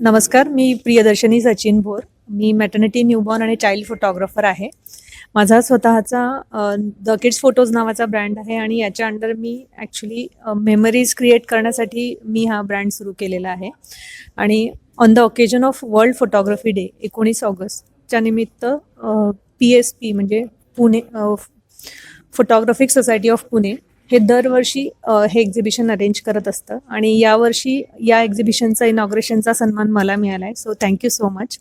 नमस्कार, मी प्रियदर्शनी सचिन भोर. मी maternity, newborn आणि child photographer आहे. माझा स्वतःचा द किड्स फोटोज नावाचा ब्रँड आहे आणि याच्या अंडर मी ॲक्च्युली मेमरीज क्रिएट करण्यासाठी मी हा ब्रँड सुरू केलेला आहे. आणि on the occasion of world photography day 19 ऑगस्टच्या निमित्त PSP म्हणजे Pune photographic society of Pune हे दरवर्षी हे एक्झिबिशन अरेंज करत असतं आणि यावर्षी या एक्झिबिशनचा इनॉग्रेशनचा सन्मान मला मिळाला आहे. So thank you so much.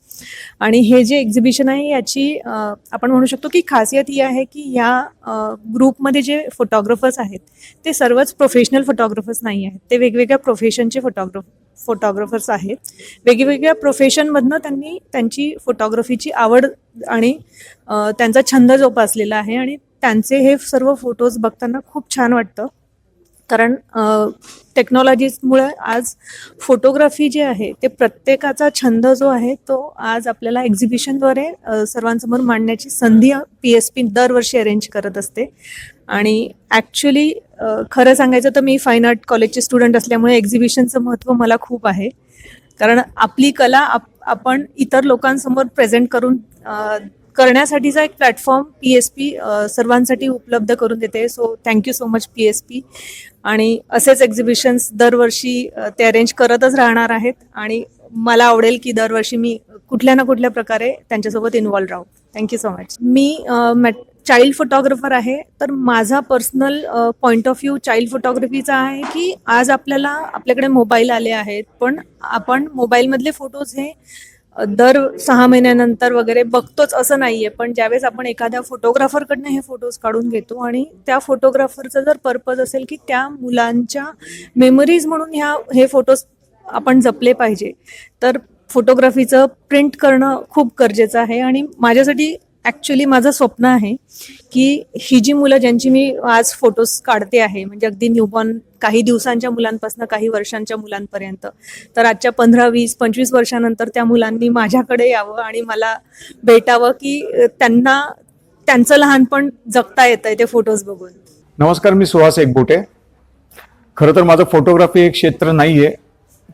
आणि हे जे एक्झिबिशन आहे याची आपण म्हणू शकतो की खासियत ही आहे की या ग्रुपमध्ये जे फोटोग्राफर्स आहेत ते सर्वच प्रोफेशनल फोटोग्राफर्स नाही आहेत. ते वेगवेगळ्या प्रोफेशनचे फोटोग्राफर्स आहेत. वेगवेगळ्या प्रोफेशनमधनं त्यांनी त्यांची फोटोग्राफीची आवड आणि त्यांचा छंद जोपासलेला आहे आणि त्यांचे हे सर्व फोटोज बघताना खूप छान वाटतं. कारण टेक्नॉलॉजीमुळे आज फोटोग्राफी जे आहे ते प्रत्येकाचा छंद जो आहे तो आज आपल्याला एक्झिबिशनद्वारे सर्वांसमोर मांडण्याची संधी PSP दरवर्षी अरेंज करत असते. आणि ॲक्च्युली खरं सांगायचं तर मी फाईन आर्ट कॉलेजचे स्टुडंट असल्यामुळे एक्झिबिशनचं महत्त्व मला खूप आहे. कारण आपली कला आपण इतर लोकांसमोर प्रेझेंट करण्यासाठीचा एक प्लॅटफॉर्म PSP सर्वांसाठी उपलब्ध करून देते. So thank you so much PSP. आणि असेच एक्झिबिशन्स दरवर्षी ते अरेंज करतच राहणार आहेत आणि मला आवडेल की दरवर्षी मी कुठल्या ना कुठल्या प्रकारे त्यांच्यासोबत इन्व्हॉल्व राहू. Thank you so much. मी चाइल्ड फोटोग्राफर आहे. तर माझा personal point of view child फोटोग्राफीचा आहे की आज आपल्याकडे मोबाईल आले आहेत, पण आपण मोबाईलमधले फोटोज हे दर 6 महिन्यानंतर वगैरे बघतोच असं नाहीये. पण ज्यावेळेस आपण एखाद्या फोटोग्राफरकडनं हे फोटोज काढून घेतो आणि त्या फोटोग्राफरचा जर पर्पज असेल की त्या मुलांच्या मेमरीज म्हणून हे फोटोज आपण जपले पाहिजे, तर फोटोग्राफीचं प्रिंट करणं खूप गरजेचं आहे. आणि माझ्यासाठी ॲक्च्युली माझं स्वप्न आहे की ही जी मुलं ज्यांची मी आज फोटोज काढते आहे, म्हणजे अगदी न्यूबॉर्न काही दिवसांच्या मुलांपासून काही वर्षांच्या मुलांपर्यंत, तर आजच्या 15, 20, 25 वर्षानंतर त्या मुलांनी माझ्याकडे यावं आणि मला भेटावं की त्यांना त्यांचं लहानपण जगता येतंय ते फोटोज बघून. नमस्कार, मी सुहास एकबोटे. खरं तर माझं फोटोग्राफी एक क्षेत्र नाहीये,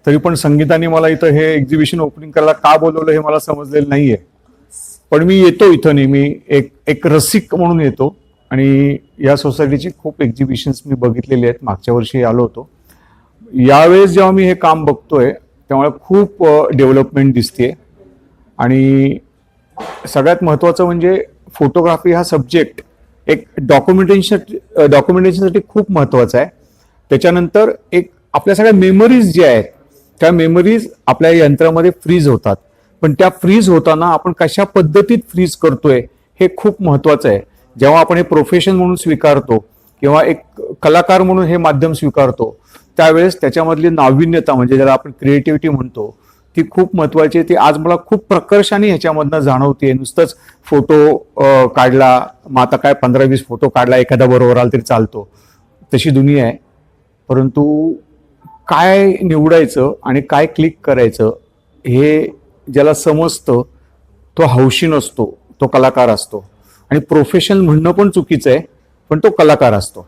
तरी पण संगीताने मला इथं हे एक्झिबिशन ओपनिंग करायला का बोलवलं हे मला समजलेलं नाहीये. पण मी येतो इथं नेहमी एक रसिक म्हणून येतो आणि या सोसायटीची खूप एक्झिबिशन्स मी बघितलेले आहेत. मागच्या वर्षी आलो होतो. यावेळेस जेव्हा मी हे काम बघतोय त्यामुळे खूप डेव्हलपमेंट दिसते. आणि सगळ्यात महत्त्वाचं म्हणजे फोटोग्राफी हा सब्जेक्ट एक डॉक्युमेंटेशनसाठी खूप महत्त्वाचा आहे. त्याच्यानंतर एक आपल्या सगळ्या मेमरीज ज्या आहेत त्या मेमरीज आपल्या यंत्रामध्ये फ्रीज होतात, पण त्या फ्रीज होताना आपण कशा पद्धतीत फ्रीज करतोय हे खूप महत्त्वाचं आहे. जेव्हा आपण हे प्रोफेशन म्हणून स्वीकारतो किंवा एक कलाकार म्हणून हे माध्यम स्वीकारतो त्यावेळेस त्याच्यामधली नाविन्यता म्हणजे ज्याला आपण क्रिएटिव्हिटी म्हणतो ती खूप महत्त्वाची आहे. ती आज मला खूप प्रकर्षाने ह्याच्यामधनं जाणवते. नुसतंच फोटो काढला, मग आता काय 15-20 फोटो काढला एखादा बरोबर आला तरी चालतो, तशी दुनिया आहे. परंतु काय निवडायचं आणि काय क्लिक करायचं हे ज्याला समजतं तो हौशी नसतो, तो कलाकार असतो. आणि प्रोफेशन म्हणणं पण चुकीचं आहे, पण तो कलाकार असतो.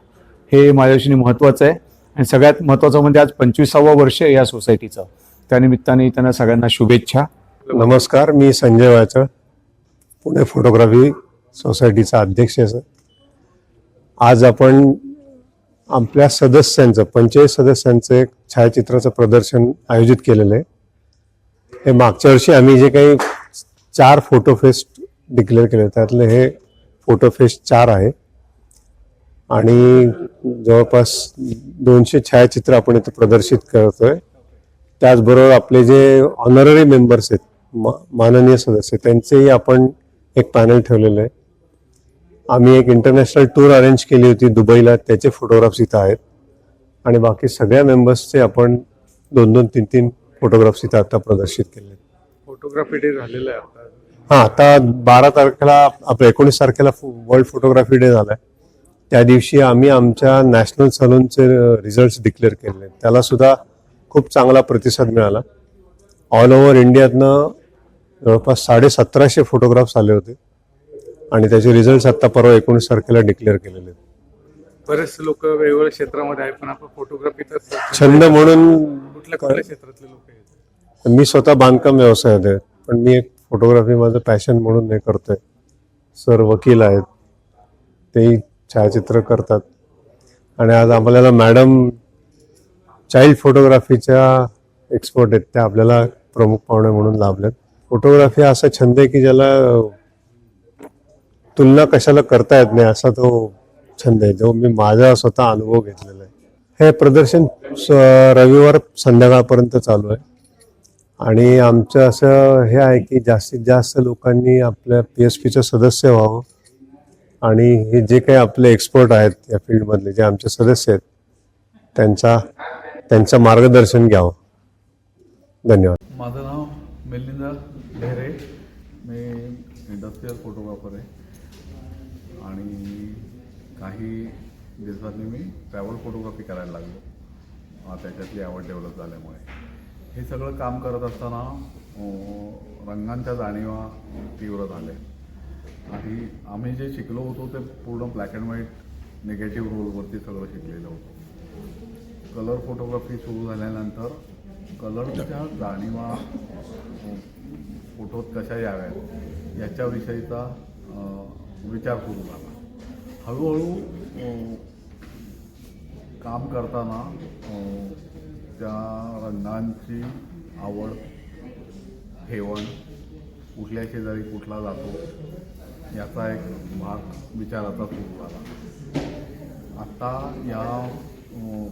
हे माझ्याशी महत्त्वाचं आहे. आणि सगळ्यात महत्त्वाचं म्हणजे आज 25वं वर्ष आहे या सोसायटीचं. त्यानिमित्ताने त्यांना सगळ्यांना शुभेच्छा. नमस्कार, मी संजय वायचळ, पुणे फोटोग्राफी सोसायटीचा अध्यक्ष आहे. आज आपण आपल्या सदस्यांचं 45 सदस्यांचं एक छायाचित्राचं प्रदर्शन आयोजित केलेलं आहे. हे मागच्या वर्षी आम्ही जे काही 4 फोटो फेस्ट डिक्लेअर केले त्यातले हे फोटो फेस्ट 4 आहे आणि जवळपास 200 छायाचित्र आपण इथे प्रदर्शित करतोय. त्याचबरोबर आपले जे ऑनररी मेंबर्स आहेत, माननीय सदस्य, त्यांचेही आपण एक पॅनल ठेवलेलं आहे. आम्ही एक इंटरनॅशनल टूर अरेंज केली होती दुबईला, त्याचे फोटोग्राफ्स इथं आहेत. आणि बाकी सगळ्या मेंबर्सचे आपण 2-2, 3-3 फोटोग्राफ्स इथं आता प्रदर्शित केले. फोटोग्राफी डे झालेला आहे आता. हां, आता 12 तारखेला आपलं 19 तारखेला वर्ल्ड फोटोग्राफी डे झालाय. त्या दिवशी आम्ही आमच्या नॅशनल सलूनचे रिझल्ट्स डिक्लेअर केले. त्याला सुद्धा खूप चांगला प्रतिसाद मिळाला. ऑल ओव्हर इंडियातनं जवळपास 1750 फोटोग्राफ्स आले होते आणि त्याचे रिझल्ट्स आता परवा 19 तारखेला डिक्लेअर केलेले आहेत. बरेचसे लोक वेगवेगळ्या क्षेत्रामध्ये आहेत, पण आपण फोटोग्राफीचा छंद म्हणून कुठल्या क्षेत्रातले लोक आहेत? मी स्वतः बांधकाम व्यवसायात आहे, पण मी एक फोटोग्राफी माझं पॅशन म्हणून हे करतोय. सर वकील आहेत, तेही छायाचित्र करतात. आणि आज आपल्याला मॅडम चाइल्ड फोटोग्राफीच्या एक्सपर्ट आहेत, त्या आपल्याला प्रमुख पाहुणे म्हणून लाभल्यात. फोटोग्राफी असा छंद आहे की ज्याला तुलना कशाला करता येत नाही, असा तो छंद आहे, जो मी माझा स्वतः अनुभव घेतलेला आहे. हे प्रदर्शन रविवार संध्याकाळपर्यंत चालू आहे आणि आमचं असं हे आहे की जास्तीत जास्त लोकांनी आपल्या PSPचं सदस्य व्हावं आणि हे जे काही आपले एक्सपर्ट आहेत या फील्डमधले, जे आमचे सदस्य आहेत, त्यांचं मार्गदर्शन घ्यावं. धन्यवाद. माझं नाव मिलिंद ढेरे, मी इंडस्ट्रियल फोटोग्राफर आहे आणि काही दिवसांनी मी ट्रॅव्हल फोटोग्राफी करायला लागलो. त्याच्यातली आवड डेव्हलप झाल्यामुळे हे सगळं काम करत असताना रंगांच्या जाणीवा तीव्र झाल्या आणि आम्ही जे शिकलो होतो ते पूर्ण ब्लॅक अँड व्हाईट निगेटिव्ह रोलवरती सगळं शिकलेलं होतं. कलर फोटोग्राफी सुरू झाल्यानंतर कलरच्या जाणीवा फोटोत कशा याव्यात याच्याविषयीचा विचार सुरू झाला. हळूहळू काम करताना त्या रंगांची आवड, ठेवण, कुठल्या शेजारी कुठला जातो याचा एक भाग विचाराचा सुरू झाला. आता या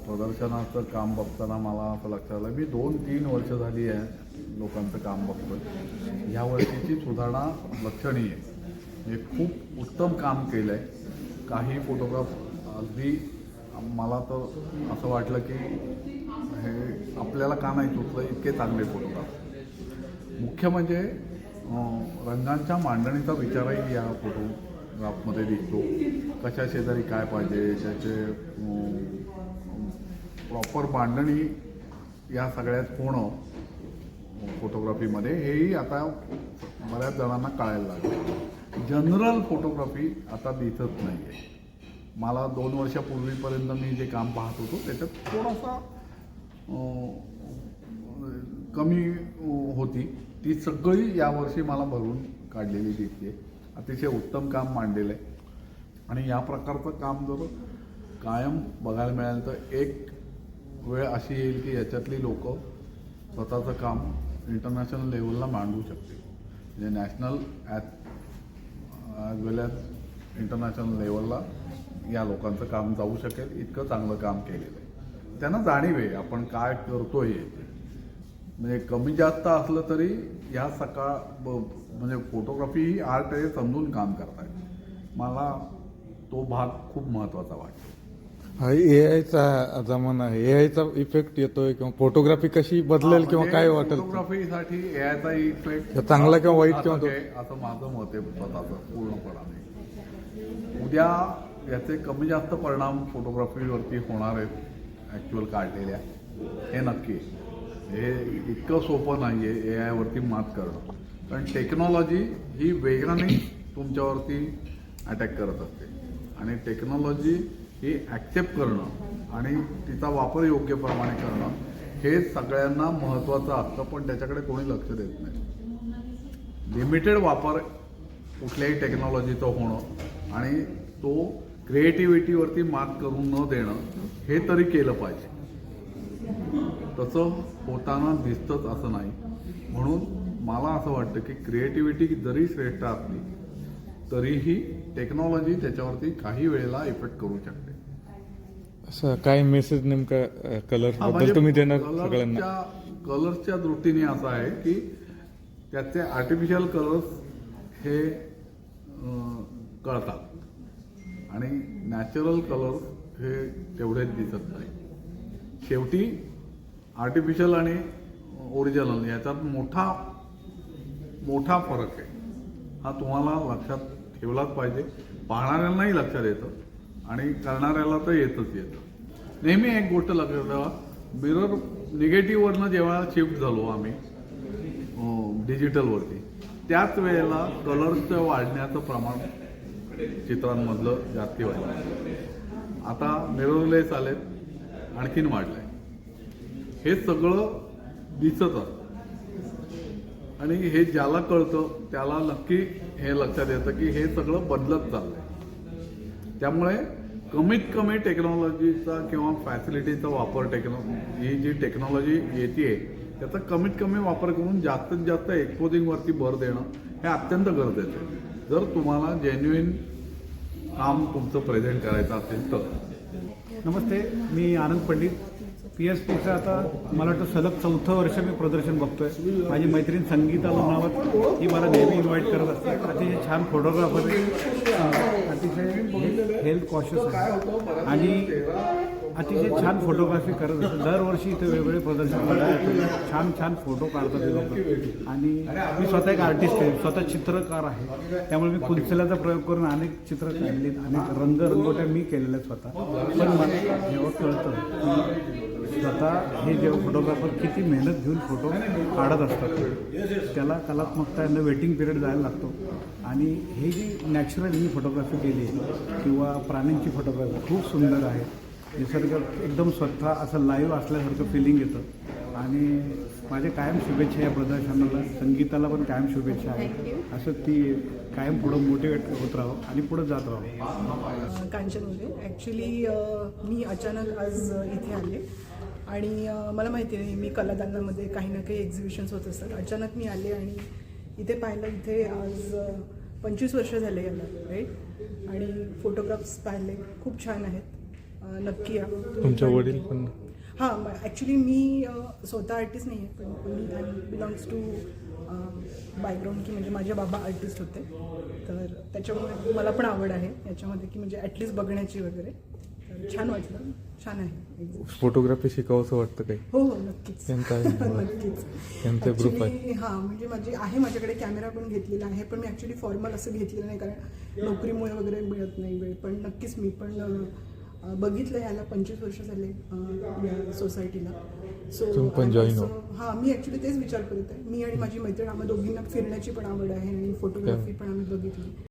प्रदर्शनाचं काम बघताना मला असं लक्षात आलं, मी 2-3 वर्ष झाली आहे लोकांचं काम बघतोय. ह्या वर्षीची सुधारणा लक्षणीय आहे. हे खूप उत्तम काम केलं आहे. काही फोटोग्राफ अगदी मला तर असं वाटलं की हे आपल्याला का नाही सुचलं, इतके चांगले फोटोग्राफ. मुख्य म्हणजे रंगांच्या मांडणीचा विचारही या फोटोग्राफमध्ये दिसतो. कशा शेजारी काय पाहिजे, त्याचे प्रॉपर मांडणी या सगळ्यात होणं फोटोग्राफीमध्ये, हेही आता बऱ्याच जणांना कळायला लागलं. जनरल फोटोग्राफी आता दिसत नाही आहे. मला 2 वर्षापूर्वीपर्यंत मी जे काम पाहत होतो त्याच्यात थोडासा कमी होती. ती सगळी यावर्षी मला भरून काढलेली दिसते. अतिशय उत्तम काम मांडलेलं आहे आणि या प्रकारचं काम जर कायम बघायला मिळालं तर एक वेळ अशी येईल की याच्यातली लोक स्वतःचं काम इंटरनॅशनल लेवलला मांडू शकतील. म्हणजे नॅशनल ॲज वेल ॲज इंटरनॅशनल लेवलला या लोकांचं काम जाऊ शकेल, इतकं चांगलं काम केलेलं आहे. त्यांना जाणीव आहे आपण काय करतोय. म्हणजे कमी जास्त असलं तरी या म्हणजे फोटोग्राफी ही आर्ट आहे समजून काम करतायत. मला तो भाग खूप महत्त्वाचा वाटतो. हा AI चा जमाना आहे. AI चा इफेक्ट येतोय किंवा फोटोग्राफी कशी बदलेल किंवा काय वाटेल? फोटोग्राफीसाठी AIचा इफेक्ट चांगला किंवा वाईट किंवा असं माझं मत आहे स्वतःचं पूर्णपणाने. उद्या याचे कमी जास्त परिणाम फोटोग्राफीवरती होणार आहेत ॲक्च्युअल काढलेल्या, हे नक्की. हे इतकं सोपं नाही आहे AIवरती मात करणं, कारण टेक्नॉलॉजी ही वेगाने तुमच्यावरती अटॅक करत असते आणि टेक्नॉलॉजी ही ॲक्सेप्ट करणं आणि तिचा वापर योग्य प्रमाणे करणं हे सगळ्यांना महत्त्वाचं असतं, पण त्याच्याकडे कोणी लक्ष देत नाही. लिमिटेड वापर कुठल्याही टेक्नॉलॉजीचं होणं आणि तो क्रिएटिव्हिटीवरती मात करून न देणं हे तरी केलं पाहिजे. तसं होताना दिसतंच असं नाही. म्हणून मला असं वाटतं की क्रिएटिव्हिटी जरी श्रेष्ठ असली तरीही टेक्नॉलॉजी त्याच्यावरती काही वेळेला इफेक्ट करू शकते. असं काय मेसेज नेमका कलर बद्दल तुम्ही देणार सगळ्यांना? कलर्सच्या दृष्टीने असं आहे की त्याचे आर्टिफिशियल कलर्स हे कळतात आणि नॅचरल कलर्स हे तेवढेच दिसत नाही. शेवटी आर्टिफिशियल आणि ओरिजिनल याच्यात मोठा फरक आहे. हा तुम्हाला लक्षात ठेवलाच पाहिजे. पाहणाऱ्यांनाही लक्षात येतं आणि करणाऱ्याला तर येतच येतं. नेहमी एक गोष्ट लक्षात ठेवा, मिरर निगेटिव्हवरनं जेव्हा शिफ्ट झालो आम्ही डिजिटलवरती, त्याच वेळेला कलर्सचं वाढण्याचं प्रमाण चित्रांमधलं जास्ती व्हायला लागलं. आता मिररलेस आलेत, आणखीन वाढलंय. हे सगळं दिसत असतं. आणि हे ज्याला कळतं त्याला नक्की हे लक्षात येतं की हे सगळं बदलत चाललंय. त्यामुळे कमीत कमी टेक्नॉलॉजीचा किंवा फॅसिलिटीचा वापर ही जी टेक्नॉलॉजी येते त्याचा कमीत कमी वापर करून जास्तीत जास्त एक्सपोजिंगवरती भर देणं हे अत्यंत गरजेचं आहे. जर तुम्हाला जेन्युइन काम तुमचं प्रेझेंट करायचं असेल तर. नमस्ते, मी आनंद पंडित. PSPचं आता मला वाटतं सलग 4थं वर्ष मी प्रदर्शन बघतोय. माझी मैत्रीण संगीता लोणावत ही मला नेहमी इन्व्हाइट करत असते. अतिशय छान फोटोग्राफर आहे, अतिशय हेल्थ कॉशियस आहे आणि अतिशय छान फोटोग्राफी करत असते. दरवर्षी इथे वेगवेगळे प्रदर्शन बघायला छान छान फोटो काढतात ते लोक. आणि मी स्वतः एक आर्टिस्ट आहे, स्वतः चित्रकार आहे. त्यामुळे मी कुंचल्याचा प्रयोग करून अनेक चित्र काढली, अनेक रंगरंगोट्या मी केलेल्या स्वतः. पण मला जेव्हा कळतं की स्वतः हे जेव्हा फोटोग्राफर किती मेहनत घेऊन फोटो काढत असतात, त्याला कलात्मकता यांना वेटिंग पिरियड जायला लागतो. आणि हे जी नॅचरल मी फोटोग्राफी केली आहे किंवा प्राण्यांची फोटोग्राफी खूप सुंदर आहे. निसर्ग एकदम स्वतः असं लाईव्ह असल्यासारखं फिलिंग येतं. आणि माझे कायम शुभेच्छा या प्रदर्शनाला. संगीताला पण कायम शुभेच्छा आहे. असं ती कायम पुढं मोटिवेट होत राहावं आणि पुढं जात राहावं. कांचनमध्ये ॲक्च्युली मी अचानक आज इथे आले आणि मला माहिती नाही, मी कलादालनामध्ये काही ना काही एक्झिबिशन्स होत असतात. अचानक मी आले आणि इथे पाहिलं. इथे आज 25 वर्ष झाले याला, राईट. आणि फोटोग्राफ्स पाहिले, खूप छान आहेत. नक्की या. तुमच्या वडील पण? हां, ॲक्च्युली मी स्वतः आर्टिस्ट नाही आहे, पण मी बिलॉंग्स टू बॅकग्राऊंड की म्हणजे माझे बाबा आर्टिस्ट होते. तर त्याच्यामुळे मला पण आवड आहे याच्यामध्ये की म्हणजे ॲटलिस्ट बघण्याची वगैरे. तर छान वाटलं, छान आहे. फोटोग्राफी शिकावंसं वाटतं काही? हो हो, नक्कीच. त्यांचा आहे. नक्कीच. त्यांचा ग्रुप आहे. Actually, हां, म्हणजे माझ्याकडे कॅमेरा पण घेतलेला आहे, पण मी ॲक्च्युली फॉर्मल असं घेतलेलं नाही कारण नोकरीमुळे वगैरे मिळत नाही वेळ. पण नक्कीच मी पण बघितलं याला 25 वर्ष झाले या सोसायटीला. तुम्ही पण join हो. हां, मी ॲक्च्युली तेच विचार करत आहे. मी आणि माझी मैत्रीण आम्हाला दोघींना फिरण्याची पण आवड आहे आणि फोटोग्राफी पण आम्ही बघितली.